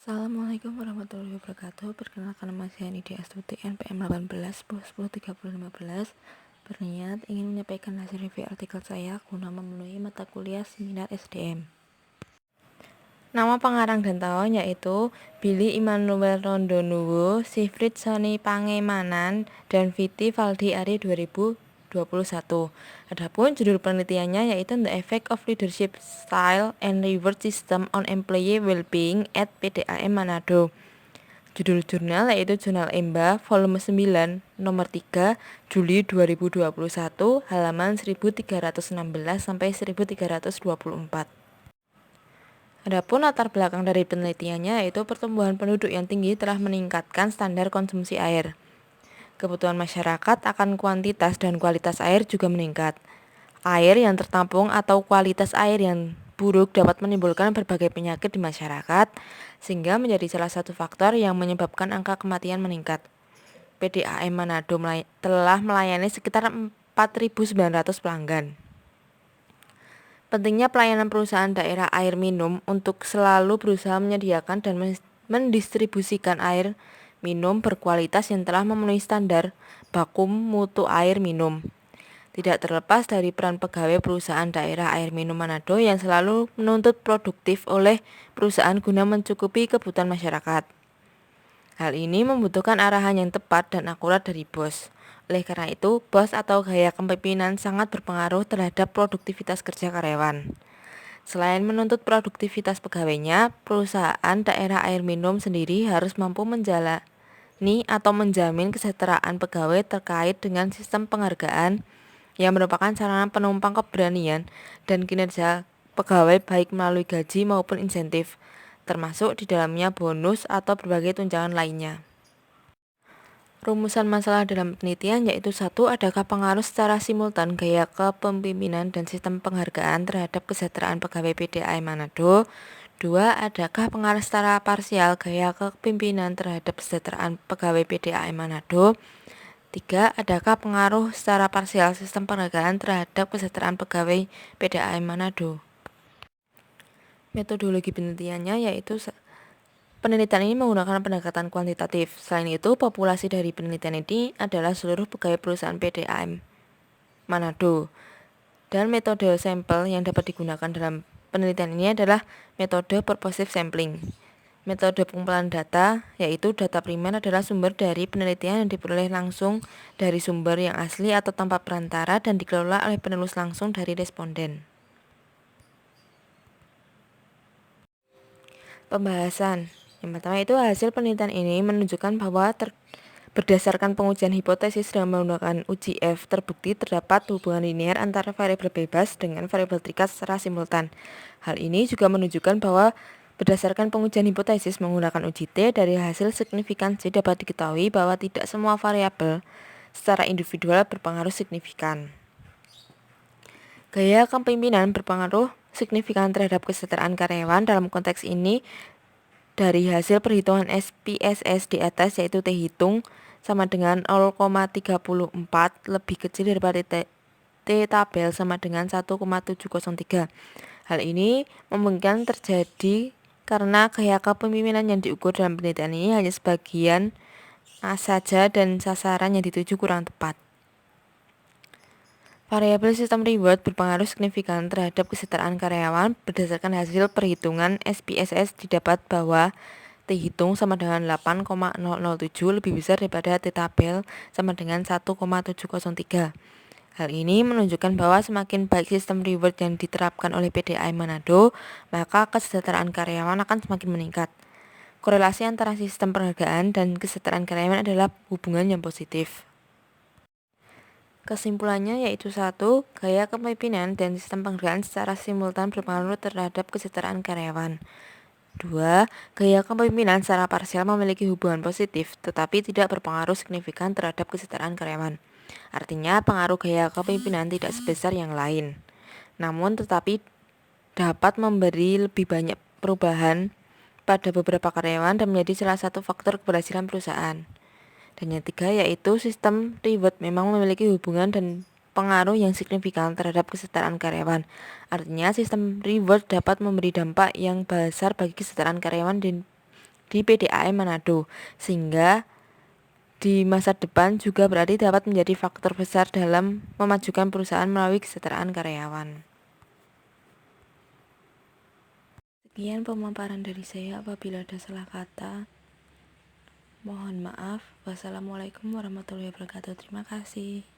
Assalamualaikum warahmatullahi wabarakatuh. Perkenalkan, nama saya Nidia Astuti, NPM 18 10 3015, berniat ingin menyampaikan hasil review artikel saya guna memenuhi mata kuliah seminar SDM. Nama pengarang dan tahun yaitu Billy Immanuel Rondonuwu, Sigfrid Sony Pangemanan, dan Viti Valdi Ari 2021. Adapun judul penelitiannya yaitu The Effect of Leadership Style and Reward System on Employee Wellbeing at PDAM Manado. Judul jurnal yaitu Jurnal EMBA volume 9 nomor 3 Juli 2021 halaman 1316 sampai 1324. Adapun latar belakang dari penelitiannya yaitu pertumbuhan penduduk yang tinggi telah meningkatkan standar konsumsi air. Kebutuhan masyarakat akan kuantitas dan kualitas air juga meningkat. Air yang tertampung atau kualitas air yang buruk dapat menimbulkan berbagai penyakit di masyarakat, sehingga menjadi salah satu faktor yang menyebabkan angka kematian meningkat. PDAM Manado telah melayani sekitar 4.900 pelanggan. Pentingnya pelayanan perusahaan daerah air minum untuk selalu berusaha menyediakan dan mendistribusikan air minum berkualitas yang telah memenuhi standar baku mutu air minum. Tidak terlepas dari peran pegawai perusahaan daerah air minum Manado yang selalu menuntut produktif oleh perusahaan guna mencukupi kebutuhan masyarakat. Hal ini membutuhkan arahan yang tepat dan akurat dari bos. Oleh karena itu, bos atau gaya kepemimpinan sangat berpengaruh terhadap produktivitas kerja karyawan. Selain menuntut produktivitas pegawainya, perusahaan daerah air minum sendiri harus mampu menjalani atau menjamin kesejahteraan pegawai terkait dengan sistem penghargaan yang merupakan sarana penumpang keberanian dan kinerja pegawai baik melalui gaji maupun insentif, termasuk di dalamnya bonus atau berbagai tunjangan lainnya. Rumusan masalah dalam penelitian yaitu 1. Adakah pengaruh secara simultan gaya kepemimpinan dan sistem penghargaan terhadap kesejahteraan pegawai PDAM Manado? 2. Adakah pengaruh secara parsial gaya kepemimpinan terhadap kesejahteraan pegawai PDAM Manado? 3. Adakah pengaruh secara parsial sistem penghargaan terhadap kesejahteraan pegawai PDAM Manado? Metodologi penelitiannya yaitu penelitian ini menggunakan pendekatan kuantitatif. Selain itu, populasi dari penelitian ini adalah seluruh pegawai perusahaan PDAM Manado. Dan metode sampel yang dapat digunakan dalam penelitian ini adalah metode purposive sampling. Metode pengumpulan data, yaitu data primer adalah sumber dari penelitian yang diperoleh langsung dari sumber yang asli atau tanpa perantara dan dikelola oleh penulis langsung dari responden. Pembahasan. Yang pertama itu hasil penelitian ini menunjukkan bahwa berdasarkan pengujian hipotesis dengan menggunakan uji F, terbukti terdapat hubungan linear antara variabel bebas dengan variabel terikat secara simultan. Hal ini juga menunjukkan bahwa berdasarkan pengujian hipotesis menggunakan uji T, dari hasil signifikansi dapat diketahui bahwa tidak semua variabel secara individual berpengaruh signifikan. Gaya kepemimpinan berpengaruh signifikan terhadap kesejahteraan karyawan. Dalam konteks ini, dari hasil perhitungan SPSS di atas yaitu T hitung sama dengan 0,34 lebih kecil daripada T tabel sama dengan 1,703. Hal ini memungkinkan terjadi karena gaya kepemimpinan yang diukur dalam penelitian ini hanya sebagian saja dan sasaran yang dituju kurang tepat. Variabel sistem reward berpengaruh signifikan terhadap kesejahteraan karyawan. Berdasarkan hasil perhitungan SPSS didapat bahwa T hitung sama dengan 8,007 lebih besar daripada T tabel sama dengan 1,703. Hal ini menunjukkan bahwa semakin baik sistem reward yang diterapkan oleh PDAM Manado, maka kesejahteraan karyawan akan semakin meningkat. Korelasi antara sistem penghargaan dan kesejahteraan karyawan adalah hubungan yang positif. Kesimpulannya yaitu 1. Gaya kepemimpinan dan sistem penghargaan secara simultan berpengaruh terhadap kesejahteraan karyawan. 2. Gaya kepemimpinan secara parsial memiliki hubungan positif, tetapi tidak berpengaruh signifikan terhadap kesejahteraan karyawan. Artinya, pengaruh gaya kepemimpinan tidak sebesar yang lain. Namun, tetapi dapat memberi lebih banyak perubahan pada beberapa karyawan dan menjadi salah satu faktor keberhasilan perusahaan. Dan yang 3 yaitu sistem reward memang memiliki hubungan dan pengaruh yang signifikan terhadap kesejahteraan karyawan. Artinya sistem reward dapat memberi dampak yang besar bagi kesejahteraan karyawan di PDAM Manado, sehingga di masa depan juga berarti dapat menjadi faktor besar dalam memajukan perusahaan melalui kesejahteraan karyawan. Sekian pemaparan dari saya. Apabila ada salah kata, mohon maaf. Wassalamualaikum warahmatullahi wabarakatuh. Terima kasih.